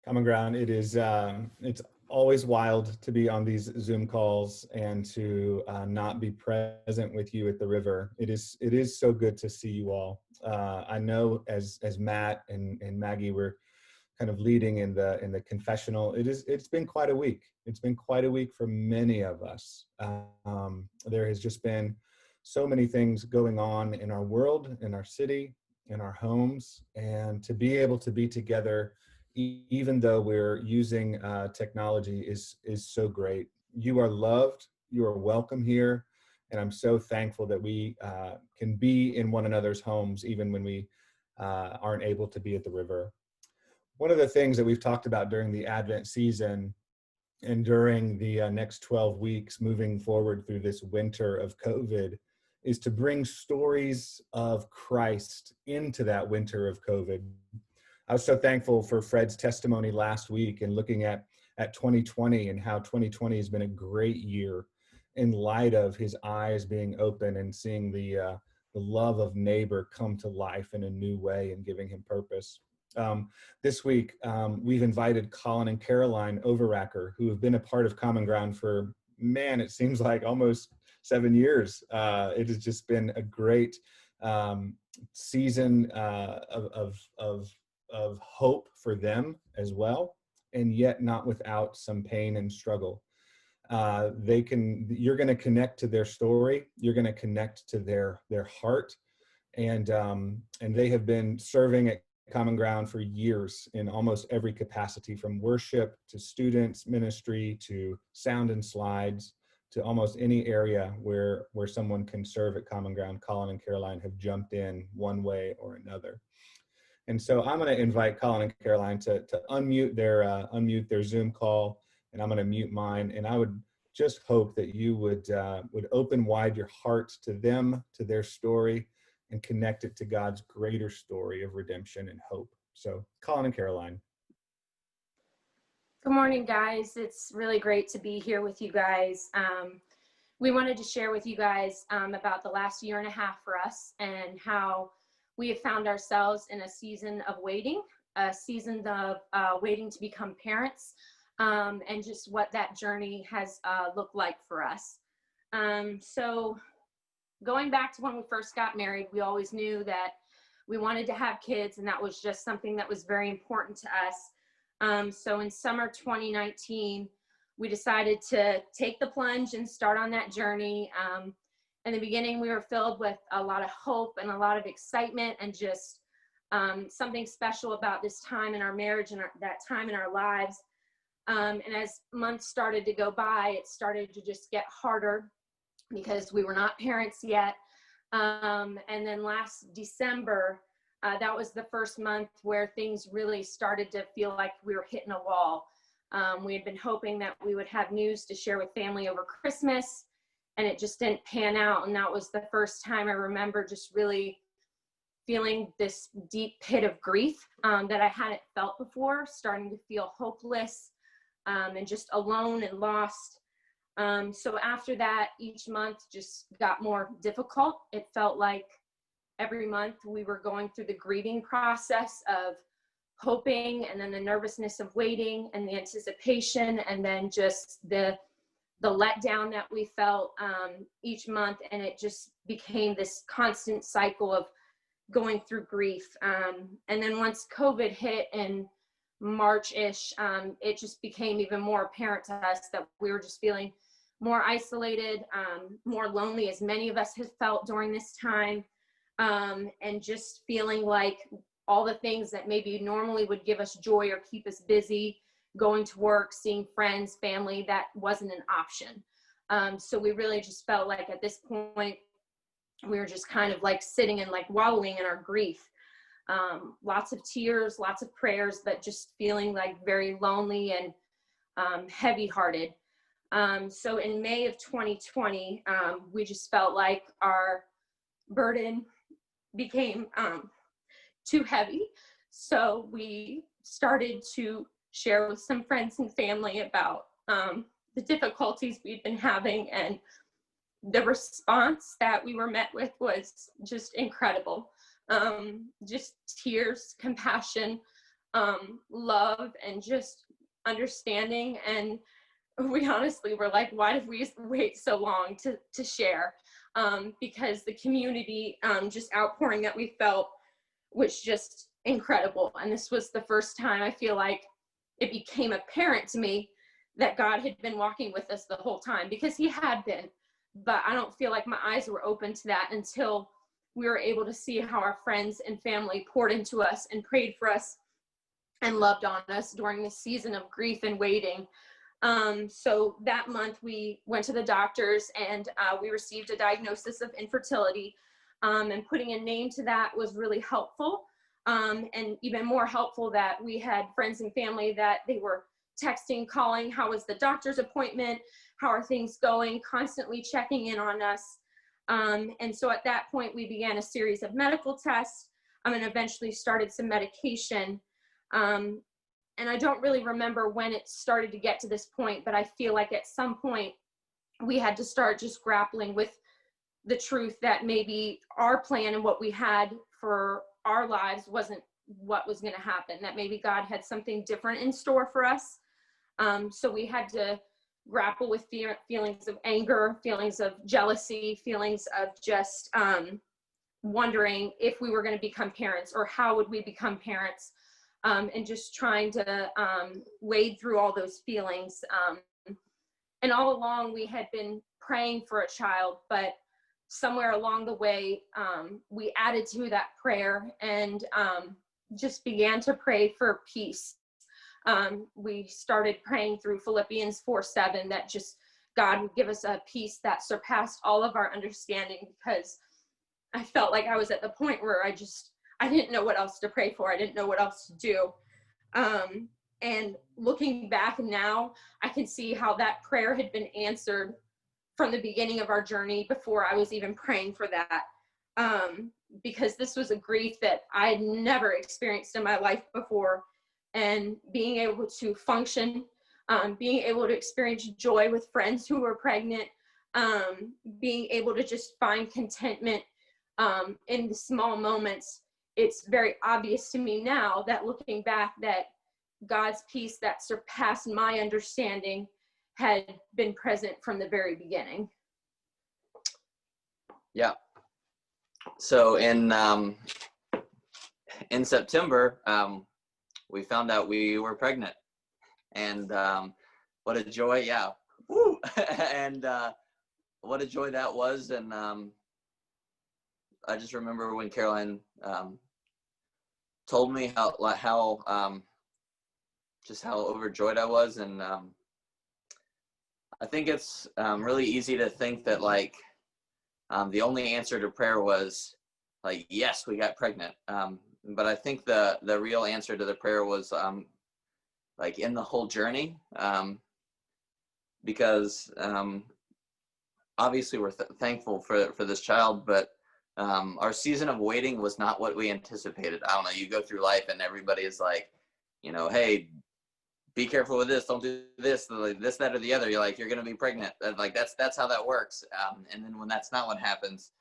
Common Ground. It's always wild to be on these Zoom calls and to not be present with you at the river. It is so good to see you all. I know as Matt and Maggie were kind of leading in the confessional, it's been quite a week. It's been quite a week for many of us. There has just been so many things going on in our world, in our city, in our homes, and to be able to be together even though we're using technology is so great. You are loved, you are welcome here, and I'm so thankful that we can be in one another's homes even when we aren't able to be at the river. One of the things that we've talked about during the Advent season and during the next 12 weeks moving forward through this winter of COVID is to bring stories of Christ into that winter of COVID. I was so thankful for Fred's testimony last week and looking at 2020 and how 2020 has been a great year in light of his eyes being open and seeing the love of neighbor come to life in a new way and giving him purpose. This week, we've invited Colin and Caroline Overacker, who have been a part of Common Ground for, man, it seems like almost 7 years. It has just been a great season of hope for them as well, and yet not without some pain and struggle. You're going to connect to their story. You're going to connect to their heart, and they have been serving at Common Ground for years in almost every capacity, from worship to students ministry to sound and slides to almost any area where someone can serve at Common Ground. Colin and Caroline have jumped in one way or another. And so I'm going to invite Colin and Caroline to unmute their Zoom call, and I'm going to mute mine. And I would just hope that you would open wide your heart to them, to their story, and connect it to God's greater story of redemption and hope. So, Colin and Caroline. Good morning, guys. It's really great to be here with you guys. We wanted to share with you guys about the last year and a half for us and how we have found ourselves in a season of waiting, a season of waiting to become parents, and just what that journey has looked like for us. So going back to when we first got married, we always knew that we wanted to have kids, and that was just something that was very important to us. So in summer 2019, we decided to take the plunge and start on that journey. In the beginning, we were filled with a lot of hope and a lot of excitement and just something special about this time in our marriage and that time in our lives. And as months started to go by, it started to just get harder because we were not parents yet. And then last December, that was the first month where things really started to feel like we were hitting a wall. We had been hoping that we would have news to share with family over Christmas, and it just didn't pan out. And that was the first time I remember just really feeling this deep pit of grief that I hadn't felt before, starting to feel hopeless and just alone and lost. So after that, each month just got more difficult. It felt like every month we were going through the grieving process of hoping, and then the nervousness of waiting, and the anticipation, and then just the letdown that we felt each month. And it just became this constant cycle of going through grief. And then once COVID hit in March-ish, it just became even more apparent to us that we were just feeling more isolated, more lonely, as many of us have felt during this time, and just feeling like all the things that maybe normally would give us joy or keep us busy, going to work, seeing friends, family, that wasn't an option. So we really just felt like at this point, we were just kind of like sitting and like wallowing in our grief. Lots of tears, lots of prayers, but just feeling like very lonely and heavy-hearted. So in May of 2020, we just felt like our burden became too heavy. So we started to share with some friends and family about the difficulties we've been having, and the response that we were met with was just incredible. Just tears, compassion, love and just understanding. And we honestly were like, why did we wait so long to share? Because the community just outpouring that we felt was just incredible. And this was the first time I feel like it became apparent to me that God had been walking with us the whole time, because he had been, but I don't feel like my eyes were open to that until we were able to see how our friends and family poured into us and prayed for us and loved on us during this season of grief and waiting. So that month we went to the doctors, and we received a diagnosis of infertility, and putting a name to that was really helpful. And even more helpful that we had friends and family that they were texting, calling, how was the doctor's appointment? How are things going? Constantly checking in on us. And so at that point, we began a series of medical tests, and eventually started some medication. And I don't really remember when it started to get to this point, but I feel like at some point we had to start just grappling with the truth that maybe our plan and what we had for our lives wasn't what was going to happen, that maybe God had something different in store for us. So we had to grapple with feelings of anger, feelings of jealousy, feelings of just wondering if we were going to become parents, or how would we become parents, and just trying to wade through all those feelings. And all along we had been praying for a child, but somewhere along the way we added to that prayer and just began to pray for peace. We started praying through Philippians 4:7, that just God would give us a peace that surpassed all of our understanding, because I felt like I was at the point where I didn't know what else to pray for. I didn't know what else to do. And looking back now, I can see how that prayer had been answered from the beginning of our journey, before I was even praying for that. Because this was a grief that I had never experienced in my life before. And being able to function, being able to experience joy with friends who were pregnant, being able to just find contentment in the small moments. It's very obvious to me now that looking back, that God's peace that surpassed my understanding had been present from the very beginning. Yeah. So in September, we found out we were pregnant, and what a joy. Yeah. Woo! And what a joy that was. And I just remember when Caroline told me how just how overjoyed I was. And I think it's really easy to think that like the only answer to prayer was like, yes, we got pregnant. But I think the real answer to the prayer was like in the whole journey, because obviously we're thankful for this child, but our season of waiting was not what we anticipated. I don't know, you go through life and everybody is like, you know, hey, be careful with this, don't do this, this, that, or the other. You're like, you're going to be pregnant. Like that's how that works. And then when that's not what happens,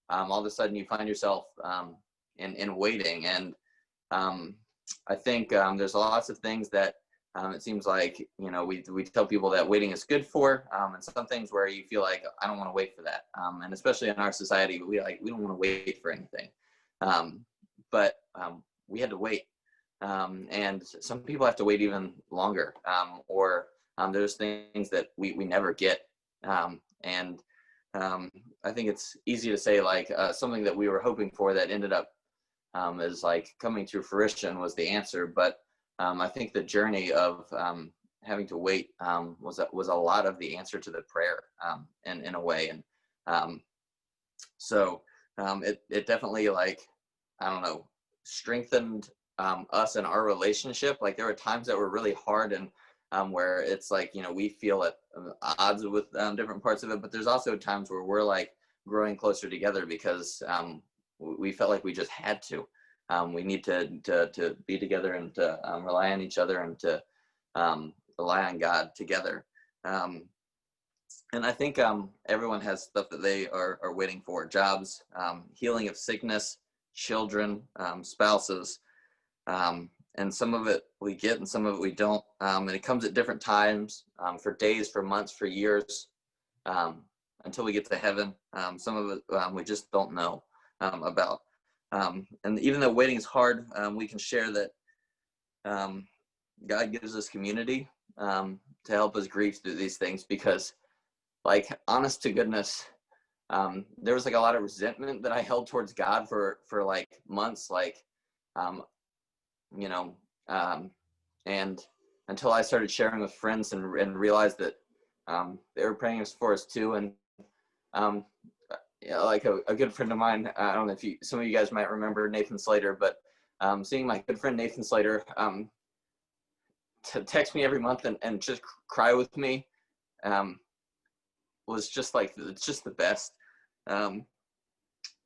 all of a sudden you find yourself in waiting. And I think there's lots of things that it seems like, you know, we tell people that waiting is good for, and some things where you feel like, I don't want to wait for that. And especially in our society, we don't want to wait for anything. But we had to wait. And some people have to wait even longer, or there's things that we never get. And I think it's easy to say like something that we were hoping for that ended up is like coming to fruition was the answer. But I think the journey of having to wait was a lot of the answer to the prayer, in a way. And so it definitely, like, I don't know, strengthened us and our relationship. Like there were times that were really hard, and where it's like, you know, we feel at odds with different parts of it, but there's also times where we're like growing closer together because we felt like we just had to. We need to be together and to rely on each other and to rely on God together. And I think everyone has stuff that they are waiting for: jobs, healing of sickness, children, spouses. and some of it we get and some of it we don't. And it comes at different times, for days, for months, for years, until we get to heaven. Some of it we just don't know about. And even though waiting is hard, we can share that God gives us community to help us grieve through these things, because, like, honest to goodness, there was like a lot of resentment that I held towards God for like months, like, and until I started sharing with friends and realized that they were praying for us too. And like a good friend of mine, I don't know if some of you guys might remember Nathan Slater, but seeing my good friend Nathan Slater to text me every month and just cry with me was just like, it's just the best,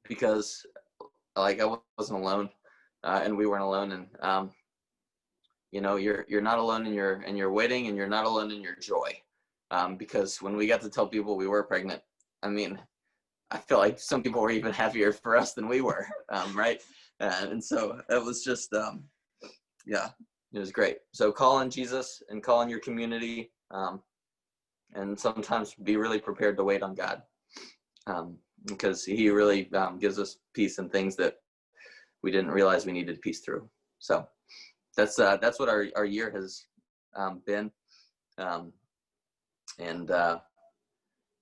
because like I wasn't alone, and we weren't alone. And you're not alone in your waiting, and you're not alone in your joy, because when we got to tell people we were pregnant, I mean, I feel like some people were even happier for us than we were, right? And so it was just, yeah, it was great. So call on Jesus and call on your community, and sometimes be really prepared to wait on God, because he really gives us peace in things that we didn't realize we needed peace through. So that's what our year has been.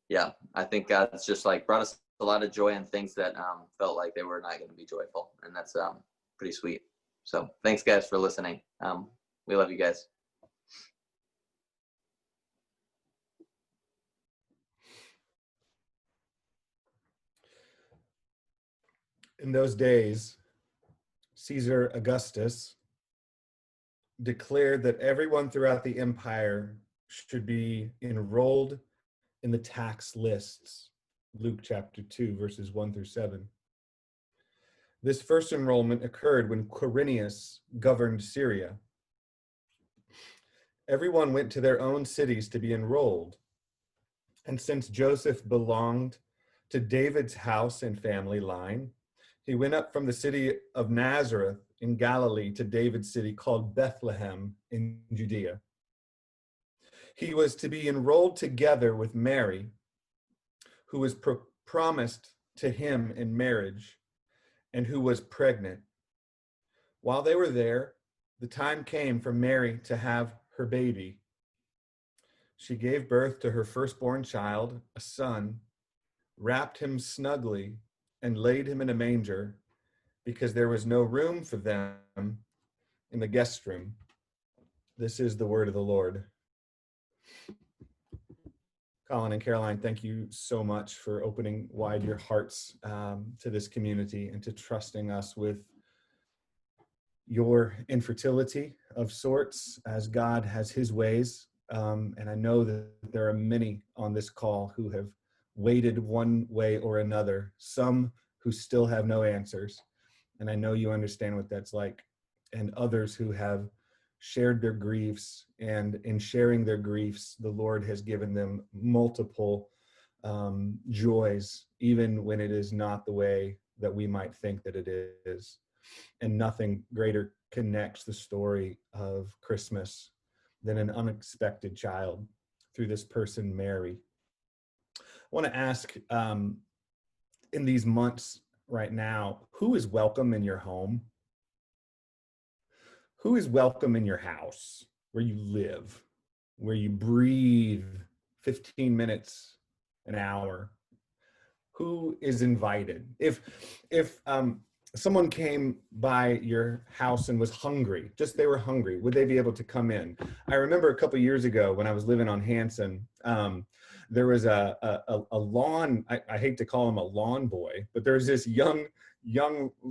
Yeah, I think God's just like brought us a lot of joy in things that felt like they were not going to be joyful, and that's pretty sweet. So thanks, guys, for listening. We love you guys. In those days, Caesar Augustus declared that everyone throughout the empire should be enrolled in the tax lists. Luke chapter 2, verses 1 through 7. This first enrollment occurred when Quirinius governed Syria. Everyone went to their own cities to be enrolled. And since Joseph belonged to David's house and family line, he went up from the city of Nazareth in Galilee to David's city called Bethlehem in Judea. He was to be enrolled together with Mary, who was promised to him in marriage and who was pregnant. While they were there, the time came for Mary to have her baby. She gave birth to her firstborn child, a son, wrapped him snugly, and laid him in a manger, because there was no room for them in the guest room. This is the word of the Lord. Colin and Caroline, thank you so much for opening wide your hearts to this community and to trusting us with your infertility of sorts, as God has his ways. And I know that there are many on this call who have waited one way or another, some who still have no answers. And I know you understand what that's like. And others who have shared their griefs, and in sharing their griefs, the Lord has given them multiple joys, even when it is not the way that we might think that it is. And nothing greater connects the story of Christmas than an unexpected child through this person, Mary. I want to ask, in these months right now, who is welcome in your home? Who is welcome in your house, where you live, where you breathe 15 minutes, an hour? Who is invited? If someone came by your house and was hungry, just they were hungry, would they be able to come in? I remember a couple years ago when I was living on Hanson, there was a lawn, I hate to call him a lawn boy, but there's this young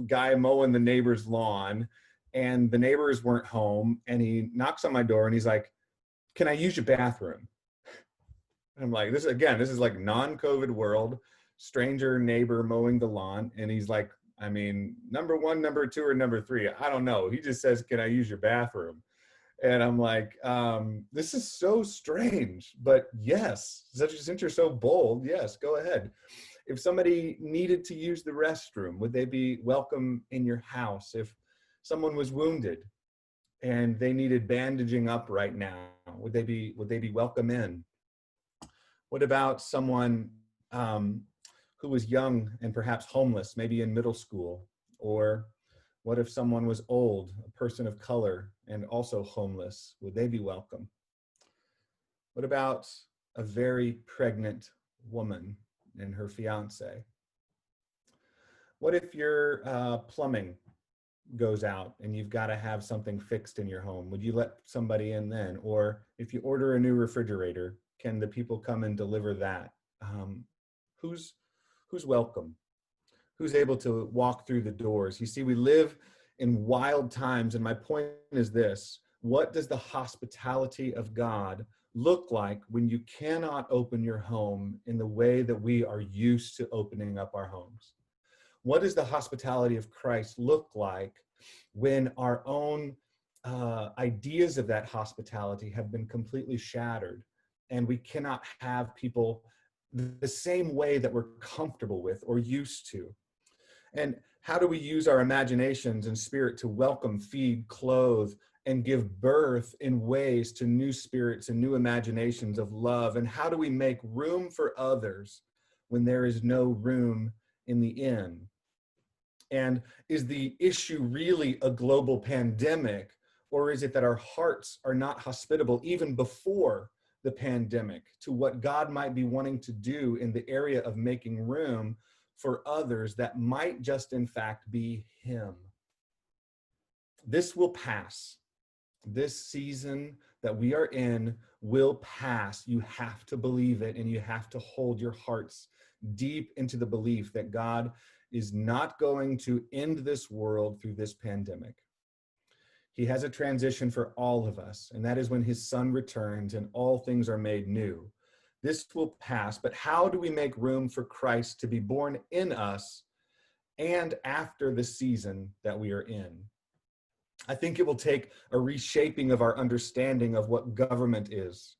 guy mowing the neighbor's lawn, and the neighbors weren't home, and he knocks on my door and he's like, "Can I use your bathroom?" I'm like, this is like non-COVID world, stranger neighbor mowing the lawn. And he's like, I mean, number one, number two, or number three, I don't know. He just says, "Can I use your bathroom?" And I'm like, this is so strange, but yes, since you're so bold, yes, go ahead. If somebody needed to use the restroom, would they be welcome in your house? If someone was wounded, and they needed bandaging up right now? Would they be welcome in? What about someone who was young and perhaps homeless, maybe in middle school? Or what if someone was old, a person of color, and also homeless? Would they be welcome? What about a very pregnant woman and her fiance? What if your plumbing goes out and you've got to have something fixed in your home? Would you let somebody in then? Or if you order a new refrigerator, can the people come and deliver that? Who's welcome? Who's able to walk through the doors? You see, we live in wild times, and my point is this: what does the hospitality of God look like when you cannot open your home in the way that we are used to opening up our homes? What does the hospitality of Christ look like when our own ideas of that hospitality have been completely shattered, and we cannot have people the same way that we're comfortable with or used to? And how do we use our imaginations and spirit to welcome, feed, clothe, and give birth in ways to new spirits and new imaginations of love? And how do we make room for others when there is no room in the inn? And is the issue really a global pandemic, or is it that our hearts are not hospitable even before the pandemic to what God might be wanting to do in the area of making room for others that might just in fact be Him? This will pass. This season that we are in will pass. You have to believe it, and you have to hold your hearts deep into the belief that God is not going to end this world through this pandemic. He has a transition for all of us, and that is when His Son returns and all things are made new. This will pass, but how do we make room for Christ to be born in us and after the season that we are in? I think it will take a reshaping of our understanding of what government is.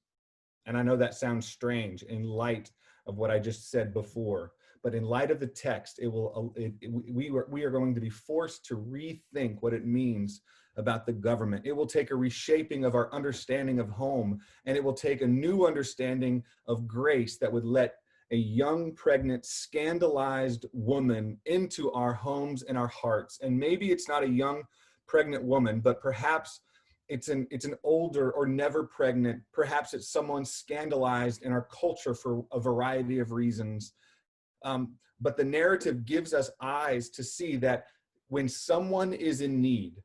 And I know that sounds strange in light of what I just said before, but in light of the text, we are going to be forced to rethink what it means about the government. It will take a reshaping of our understanding of home, and it will take a new understanding of grace that would let a young, pregnant, scandalized woman into our homes and our hearts. And maybe it's not a young, pregnant woman, but perhaps it's an older or never pregnant. Perhaps it's someone scandalized in our culture for a variety of reasons. But the narrative gives us eyes to see that when someone is in need,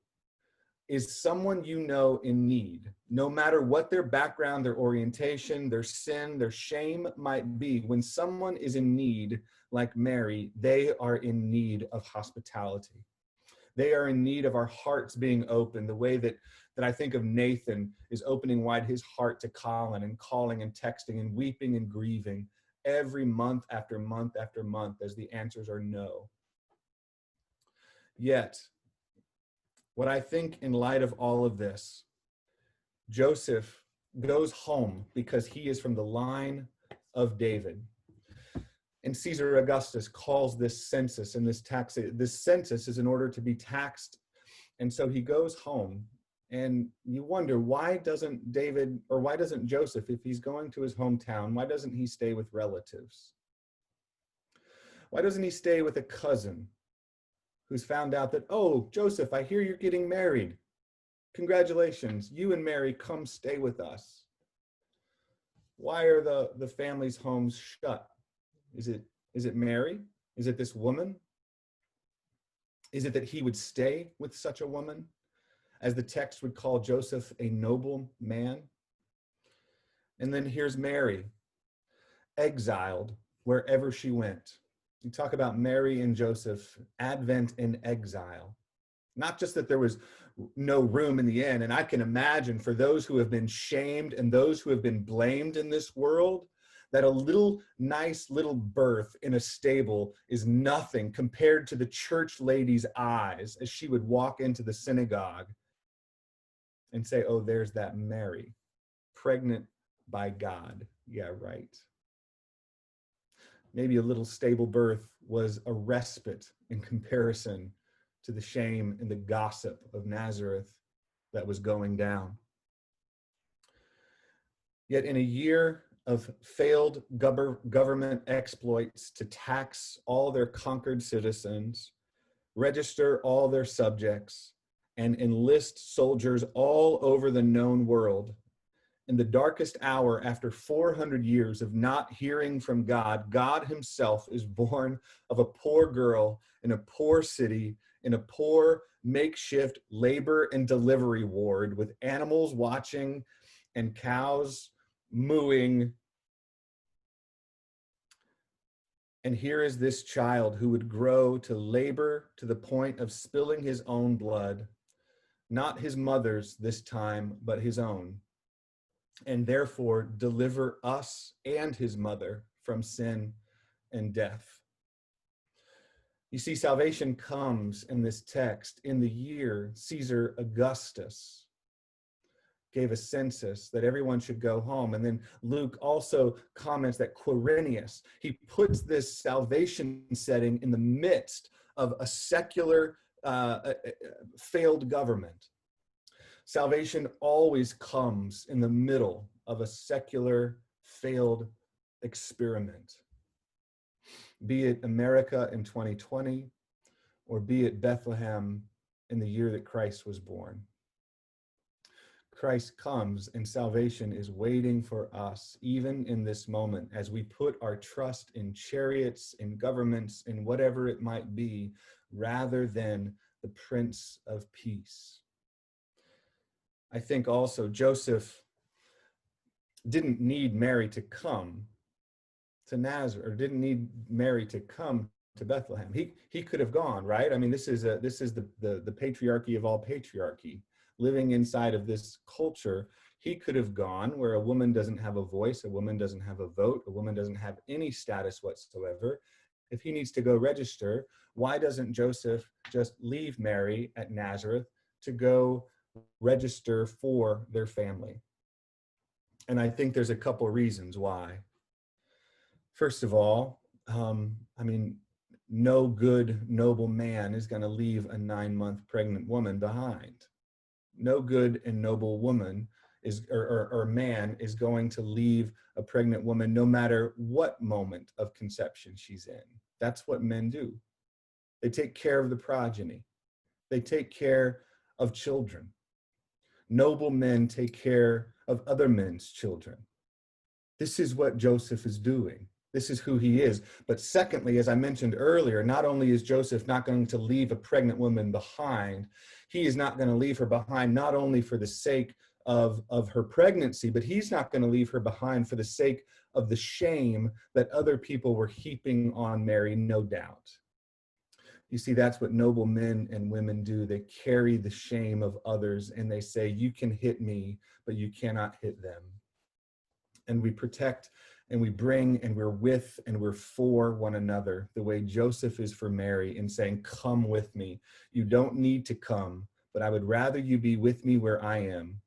is someone you know in need, no matter what their background, their orientation, their sin, their shame might be, when someone is in need, like Mary, they are in need of hospitality. They are in need of our hearts being open, the way that I think of Nathan is opening wide his heart to Colin and calling and texting and weeping and grieving every month after month after month as the answers are no. Yet, what I think in light of all of this, Joseph goes home because he is from the line of David. And Caesar Augustus calls this census and this census is in order to be taxed. And so he goes home, and you wonder, why doesn't Joseph, if he's going to his hometown, why doesn't he stay with relatives? Why doesn't he stay with a cousin who's found out that, oh, Joseph, I hear you're getting married. Congratulations, you and Mary, come stay with us. Why are the family's homes shut? Is it Mary? Is it this woman? Is it that he would stay with such a woman? As the text would call Joseph a noble man. And then here's Mary, exiled wherever she went. You talk about Mary and Joseph, Advent in exile. Not just that there was no room in the inn, and I can imagine for those who have been shamed and those who have been blamed in this world, that a nice little birth in a stable is nothing compared to the church lady's eyes as she would walk into the synagogue and say, oh, there's that Mary, pregnant by God. Yeah, right. Maybe a little stable birth was a respite in comparison to the shame and the gossip of Nazareth. that was going down. Yet in a year of failed government exploits to tax all their conquered citizens, register all their subjects, and enlist soldiers all over the known world, in the darkest hour after 400 years of not hearing from God, God himself is born of a poor girl in a poor city, in a poor makeshift labor and delivery ward with animals watching and cows mooing. And here is this child who would grow to labor to the point of spilling his own blood, not his mother's this time, but his own, and therefore deliver us and his mother from sin and death. You see, salvation comes in this text in the year Caesar Augustus gave a census that everyone should go home. And then Luke also comments that Quirinius, he puts this salvation setting in the midst of a secular failed government. Salvation always comes in the middle of a secular failed experiment. Be it America in 2020, or be it Bethlehem in the year that Christ was born. Christ comes and salvation is waiting for us, even in this moment, as we put our trust in chariots, in governments, in whatever it might be, rather than the Prince of Peace. I think also Joseph didn't need Mary to come to Nazareth, or didn't need Mary to come to Bethlehem. He could have gone, right? I mean, this is the patriarchy of all patriarchy. Living inside of this culture, he could have gone where a woman doesn't have a voice, a woman doesn't have a vote, a woman doesn't have any status whatsoever. If he needs to go register, why doesn't Joseph just leave Mary at Nazareth to go register for their family? And I think there's a couple reasons why. First of all, I mean, no good, noble man is going to leave a 9-month pregnant woman behind. No good and noble woman is, or man is going to leave a pregnant woman no matter what moment of conception she's in. That's what men do. They take care of the progeny. They take care of children. Noble men take care of other men's children. This is what Joseph is doing. This is who he is. But secondly, as I mentioned earlier, not only is Joseph not going to leave a pregnant woman behind, he is not going to leave her behind not only for the sake of her pregnancy, but he's not going to leave her behind for the sake of the shame that other people were heaping on Mary, no doubt. You see, that's what noble men and women do. They carry the shame of others and they say, you can hit me, but you cannot hit them. And we protect and we bring and we're with and we're for one another, the way Joseph is for Mary in saying, come with me. You don't need to come, but I would rather you be with me where I am.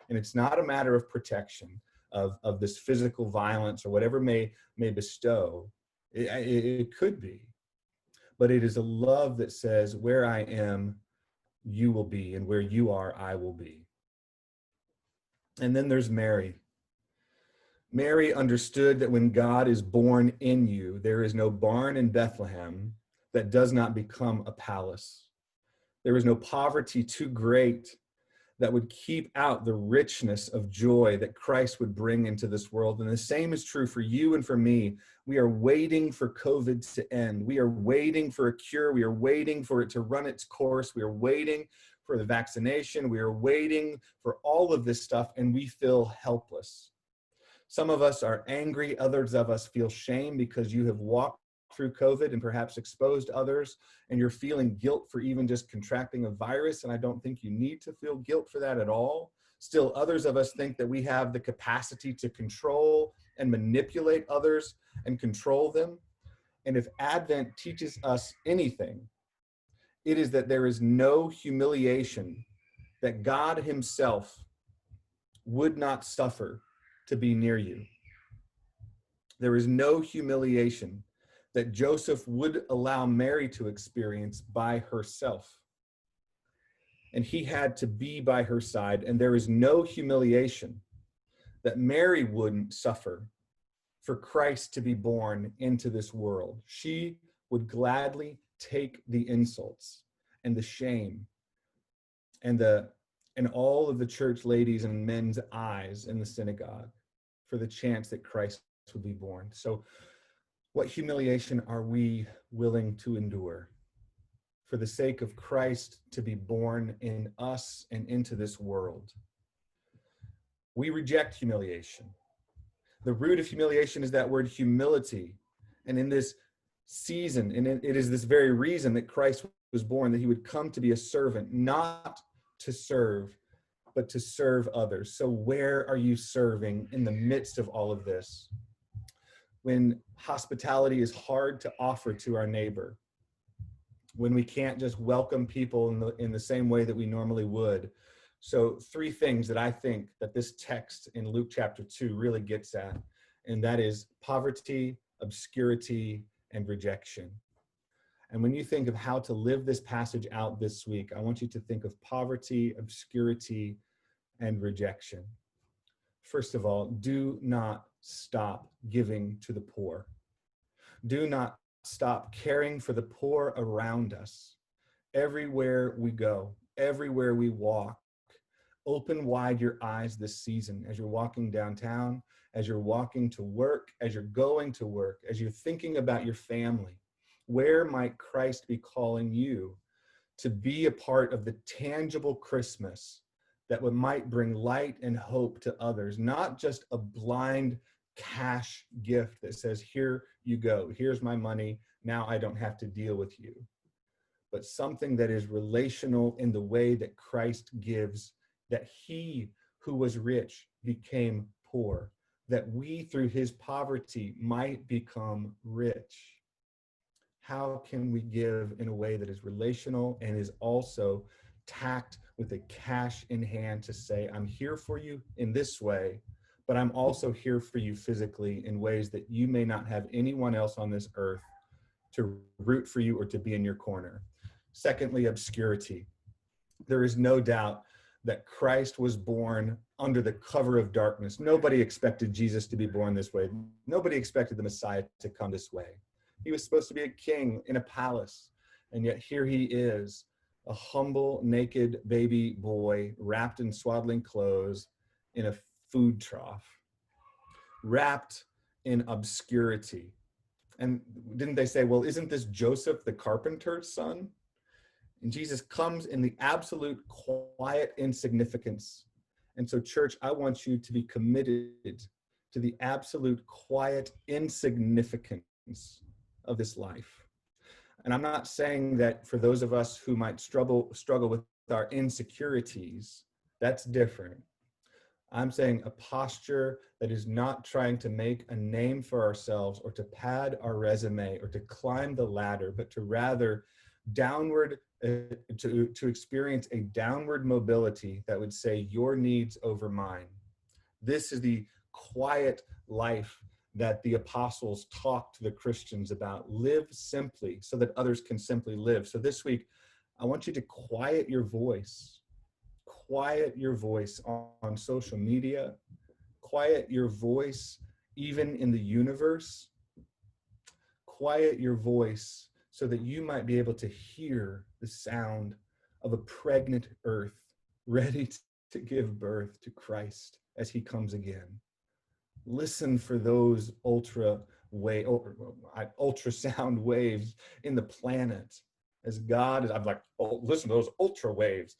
And it's not a matter of protection of this physical violence or whatever may bestow. It could be, but it is a love that says, where I am, you will be, and where you are, I will be. And then there's Mary. Mary understood that when God is born in you, there is no barn in Bethlehem that does not become a palace. There is no poverty too great that would keep out the richness of joy that Christ would bring into this world. And the same is true for you and for me. We are waiting for COVID to end. We are waiting for a cure. We are waiting for it to run its course. We are waiting for the vaccination. We are waiting for all of this stuff, and we feel helpless. Some of us are angry. Others of us feel shame because you have walked through COVID and perhaps exposed others, and you're feeling guilt for even just contracting a virus. And I don't think you need to feel guilt for that at all. Still, others of us think that we have the capacity to control and manipulate others and control them. And if Advent teaches us anything, it is that there is no humiliation that God himself would not suffer to be near you. There is no humiliation that Joseph would allow Mary to experience by herself. and he had to be by her side. And there is no humiliation that Mary wouldn't suffer for Christ to be born into this world. She would gladly take the insults and the shame and all of the church ladies and men's eyes in the synagogue for the chance that Christ would be born. So what humiliation are we willing to endure for the sake of Christ to be born in us and into this world? We reject humiliation. The root of humiliation is that word humility. And in this season, and it is this very reason that Christ was born, that he would come to be a servant, not to serve, but to serve others. So where are you serving in the midst of all of this? When hospitality is hard to offer to our neighbor, when we can't just welcome people in the same way that we normally would. So 3 things that I think that this text in Luke chapter 2 really gets at, and that is poverty, obscurity, and rejection. And when you think of how to live this passage out this week, I want you to think of poverty, obscurity, and rejection. First of all, do not stop giving to the poor. Do not stop caring for the poor around us. Everywhere we go, everywhere we walk, open wide your eyes this season as you're walking downtown, as you're walking to work, as you're going to work, as you're thinking about your family. Where might Christ be calling you to be a part of the tangible Christmas that might bring light and hope to others, not just a blind cash gift that says, here you go, here's my money, now I don't have to deal with you, but something that is relational in the way that Christ gives, that he who was rich became poor, that we through his poverty might become rich. How can we give in a way that is relational and is also tacked with a cash in hand to say, I'm here for you in this way, but I'm also here for you physically in ways that you may not have anyone else on this earth to root for you or to be in your corner. Secondly, obscurity. There is no doubt that Christ was born under the cover of darkness. Nobody expected Jesus to be born this way. Nobody expected the Messiah to come this way. He was supposed to be a king in a palace, and yet here he is, a humble, naked baby boy wrapped in swaddling clothes in a food trough, wrapped in obscurity. And didn't they say, well, isn't this Joseph the carpenter's son? And Jesus comes in the absolute quiet insignificance. And so, church, I want you to be committed to the absolute quiet insignificance of this life. And I'm not saying that for those of us who might struggle with our insecurities, that's different. I'm saying a posture that is not trying to make a name for ourselves or to pad our resume or to climb the ladder, but to rather downward, to experience a downward mobility that would say your needs over mine. This is the quiet life that the apostles talked to the Christians about. Live simply so that others can simply live. So this week, I want you to quiet your voice on social media, quiet your voice even in the universe, quiet your voice so that you might be able to hear the sound of a pregnant earth ready to give birth to Christ as he comes again. Listen for those ultrasound waves in the planet as God is. I'm like, oh, listen to those ultra waves.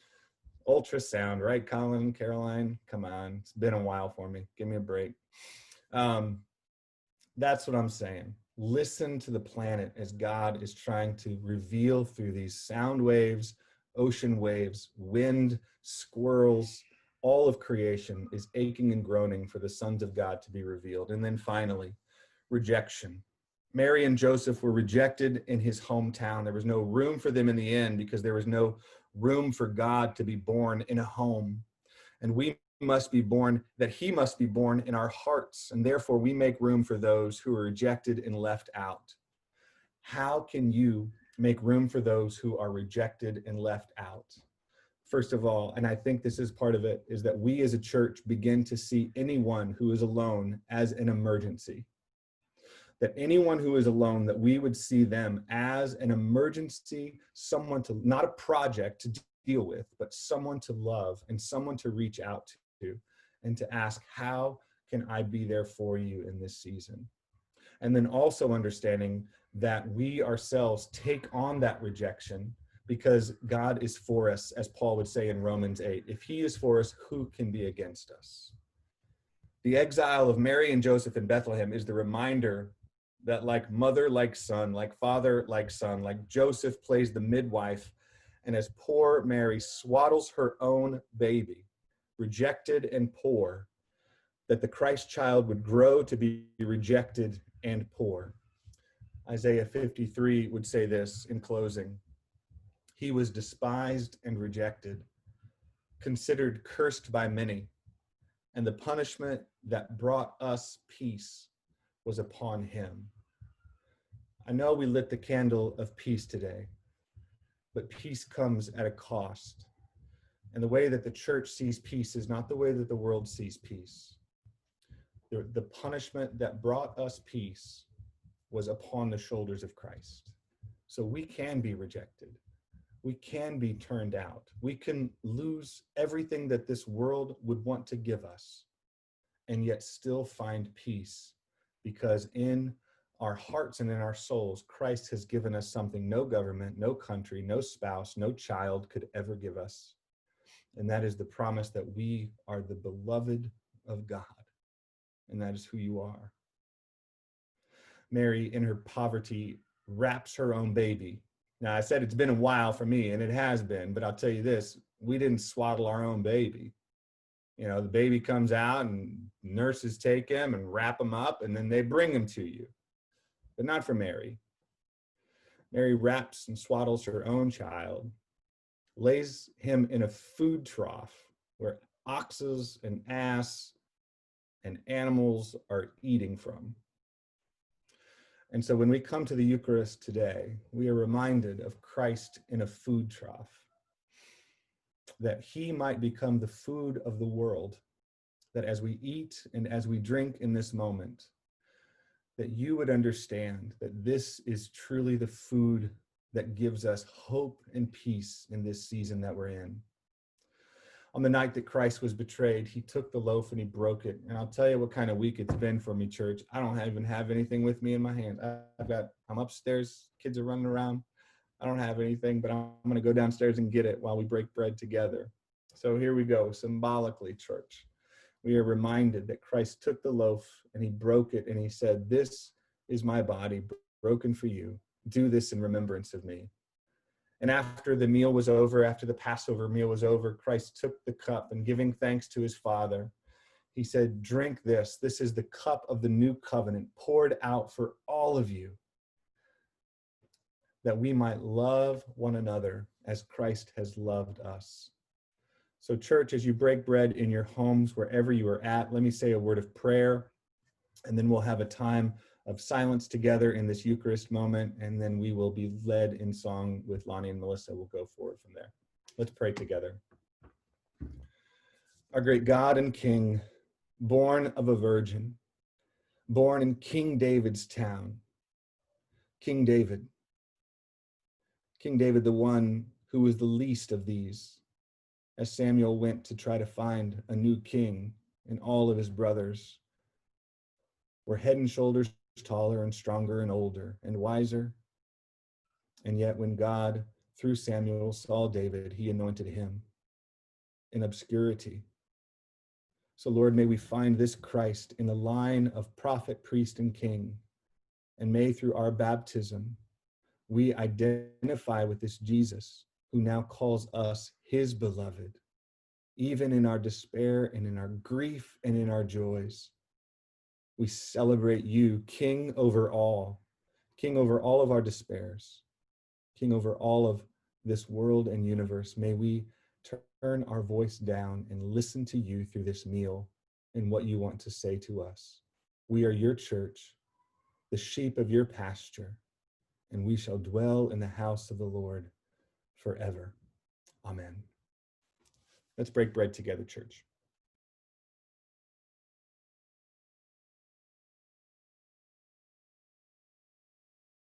Ultrasound, right, Colin, Caroline? Come on, it's been a while for me. Give me a break. That's what I'm saying. Listen to the planet as God is trying to reveal through these sound waves, ocean waves, wind, squirrels. All of creation is aching and groaning for the sons of God to be revealed. And then finally, rejection. Mary and Joseph were rejected in his hometown. There was no room for them in the inn because there was no room for God to be born in a home. And we must be born, that he must be born in our hearts. And therefore we make room for those who are rejected and left out. How can you make room for those who are rejected and left out? first of all, and I think this is part of it, is that we as a church begin to see anyone who is alone as an emergency. That anyone who is alone, that we would see them as an emergency, someone to, not a project to deal with, but someone to love and someone to reach out to and to ask, how can I be there for you in this season? And then also understanding that we ourselves take on that rejection because God is for us, as Paul would say in Romans 8. If he is for us, who can be against us? The exile of Mary and Joseph in Bethlehem is the reminder that like mother, like son, like father, like son, like Joseph plays the midwife, and as poor Mary swaddles her own baby, rejected and poor, that the Christ child would grow to be rejected and poor. Isaiah 53 would say this in closing: he was despised and rejected, considered cursed by many, and the punishment that brought us peace was upon him. I know we lit the candle of peace today, but peace comes at a cost. And the way that the church sees peace is not the way that the world sees peace. The punishment that brought us peace was upon the shoulders of Christ. So we can be rejected. We can be turned out. We can lose everything that this world would want to give us, and yet still find peace, because in our hearts and in our souls, Christ has given us something no government, no country, no spouse, no child could ever give us. And that is the promise that we are the beloved of God. And that is who you are. Mary, in her poverty, wraps her own baby. Now, I said it's been a while for me, and it has been, but I'll tell you this, we didn't swaddle our own baby. You know, the baby comes out and nurses take him and wrap him up, and then they bring him to you. But not for Mary. Mary wraps and swaddles her own child, lays him in a food trough where oxes and ass and animals are eating from. And so when we come to the Eucharist today, we are reminded of Christ in a food trough, that he might become the food of the world, that as we eat and as we drink in this moment, that you would understand that this is truly the food that gives us hope and peace in this season that we're in. On the night that Christ was betrayed, he took the loaf and he broke it. And I'll tell you what kind of week it's been for me, church. I don't even have anything with me in my hand. I'm upstairs, kids are running around. I don't have anything, but I'm going to go downstairs and get it while we break bread together. So here we go, symbolically, church. We are reminded that Christ took the loaf and he broke it and he said, "This is my body broken for you. Do this in remembrance of me." And after the meal was over, after the Passover meal was over, Christ took the cup and giving thanks to his Father, he said, "Drink this. This is the cup of the new covenant poured out for all of you, that we might love one another as Christ has loved us." So church, as you break bread in your homes, wherever you are at, let me say a word of prayer, and then we'll have a time of silence together in this Eucharist moment, and then we will be led in song with Lonnie and Melissa. We'll go forward from there. Let's pray together. Our great God and King, born of a virgin, born in King David's town, King David, the one who was the least of these, as Samuel went to try to find a new king, and all of his brothers were head and shoulders taller and stronger and older and wiser. And yet when God, through Samuel, saw David, he anointed him in obscurity. So Lord, may we find this Christ in the line of prophet, priest, and king. And may through our baptism, we identify with this Jesus who now calls us his beloved, even in our despair and in our grief and in our joys. We celebrate you, King over all of our despairs, King over all of this world and universe. May we turn our voice down and listen to you through this meal and what you want to say to us. We are your church, the sheep of your pasture, and we shall dwell in the house of the Lord forever. Amen. Let's break bread together, church.